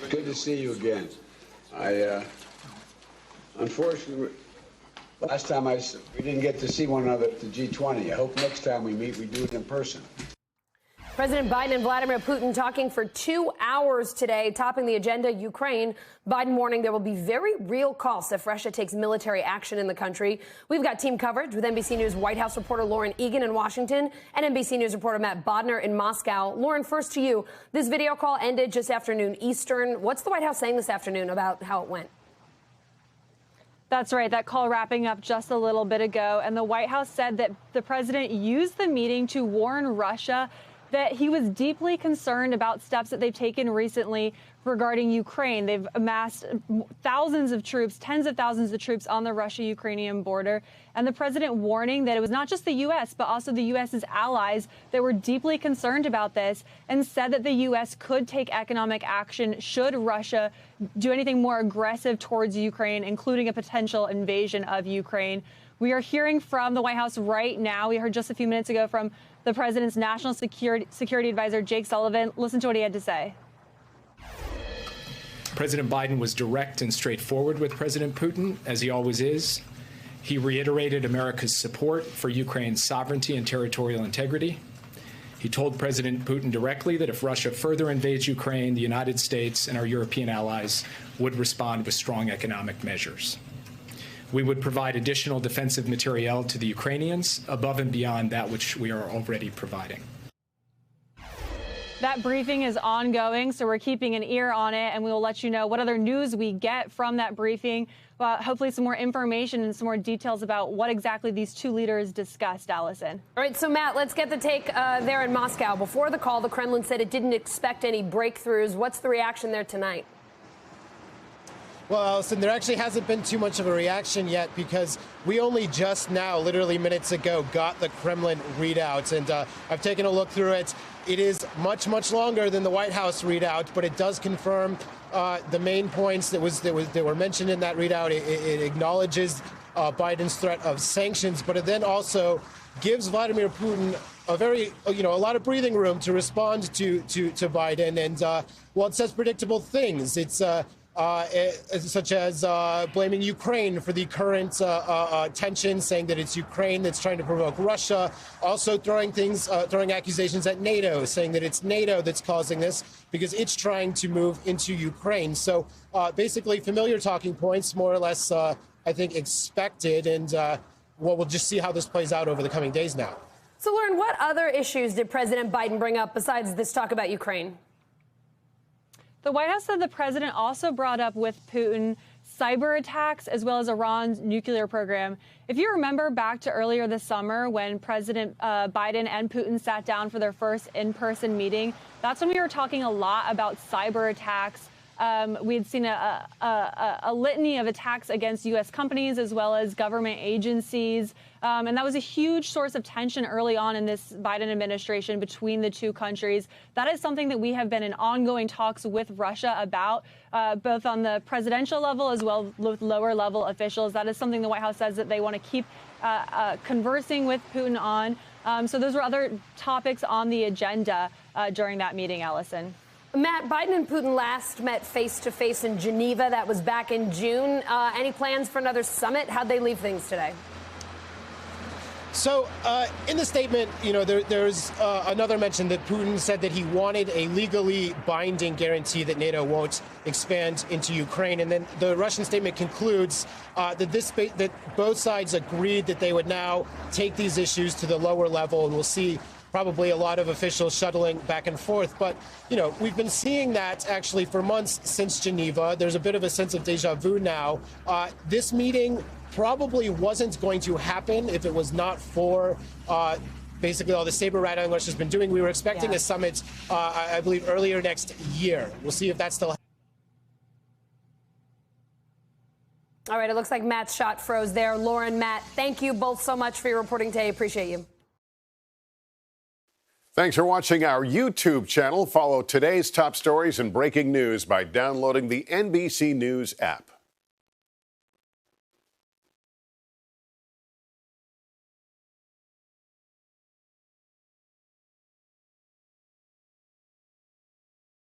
Good to see you again. Unfortunately, last time we didn't get to see one another at the G20. I hope next time we meet, we do it in person. President Biden and Vladimir Putin talking for 2 hours today, topping the agenda, Ukraine. Biden warning there will be very real costs if Russia takes military action in the country. We've got team coverage with NBC News White House reporter Lauren Egan in Washington and NBC News reporter Matt Bodner in Moscow. Lauren, first to you. This video call ended just after noon Eastern. What's the White House saying this afternoon about how it went? That's right. That call wrapping up just a little bit ago. And the White House said that the president used the meeting to warn Russia that he was deeply concerned about steps that they've taken recently regarding Ukraine. They've amassed thousands of troops, tens of thousands of troops on the Russia-Ukrainian border. And the president warning that it was not just the U.S., but also the U.S.'s allies that were deeply concerned about this, and said that the U.S. could take economic action should Russia do anything more aggressive towards Ukraine, including a potential invasion of Ukraine. We are hearing from the White House right now. We heard just a few minutes ago from the president's National Security Adviser Jake Sullivan. Listen to what he had to say. President Biden was direct and straightforward with President Putin, as he always is. He reiterated America's support for Ukraine's sovereignty and territorial integrity. He told President Putin directly that if Russia further invades Ukraine, the United States and our European allies would respond with strong economic measures. We would provide additional defensive materiel to the Ukrainians above and beyond that which we are already providing. That briefing is ongoing, so we're keeping an ear on it, and we will let you know what other news we get from that briefing. Hopefully some more information and some more details about what exactly these two leaders discussed, Allison. All right, so Matt, let's get the take there in Moscow. Before the call, the Kremlin said it didn't expect any breakthroughs. What's the reaction there tonight? Well, Allison, there actually hasn't been too much of a reaction yet because we only just now, literally minutes ago, got the Kremlin readout. And I've taken a look through it. It is much, much longer than the White House readout, but it does confirm the main points that were mentioned in that readout. It acknowledges Biden's threat of sanctions, but it then also gives Vladimir Putin a lot of breathing room to respond to Biden. And well, it says predictable things. It's such as blaming Ukraine for the current tension, saying that it's Ukraine that's trying to provoke Russia. Also throwing accusations at NATO, saying that it's NATO that's causing this because it's trying to move into Ukraine. So basically familiar talking points, more or less, I think, expected. And we'll just see how this plays out over the coming days now. So, Lauren, what other issues did President Biden bring up besides this talk about Ukraine? The White House said the president also brought up with Putin cyber attacks as well as Iran's nuclear program. If you remember back to earlier this summer when President Biden and Putin sat down for their first in-person meeting, that's when we were talking a lot about cyber attacks. We had seen a litany of attacks against U.S. companies as well as government agencies. And that was a huge source of tension early on in this Biden administration between the two countries. That is something that we have been in ongoing talks with Russia about, both on the presidential level as well with lower level officials. That is something the White House says that they want to keep conversing with Putin on. So those were other topics on the agenda during that meeting, Allison. Matt, Biden and Putin last met face-to-face in Geneva. That was back in June. Any plans for another summit? How'd they leave things today? So in the statement, there's another mention that Putin said that he wanted a legally binding guarantee that NATO won't expand into Ukraine. And then the Russian statement concludes that both sides agreed that they would now take these issues to the lower level, and we'll see probably a lot of officials shuttling back and forth. But, we've been seeing that actually for months since Geneva. There's a bit of a sense of deja vu now. This meeting probably wasn't going to happen if it was not for basically all the saber rattling Russia's been doing. We were expecting a summit, I believe, earlier next year. We'll see if that's still happening. All right, it looks like Matt's shot froze there. Lauren, Matt, thank you both so much for your reporting today. Appreciate you. Thanks for watching our YouTube channel. Follow today's top stories and breaking news by downloading the NBC News app.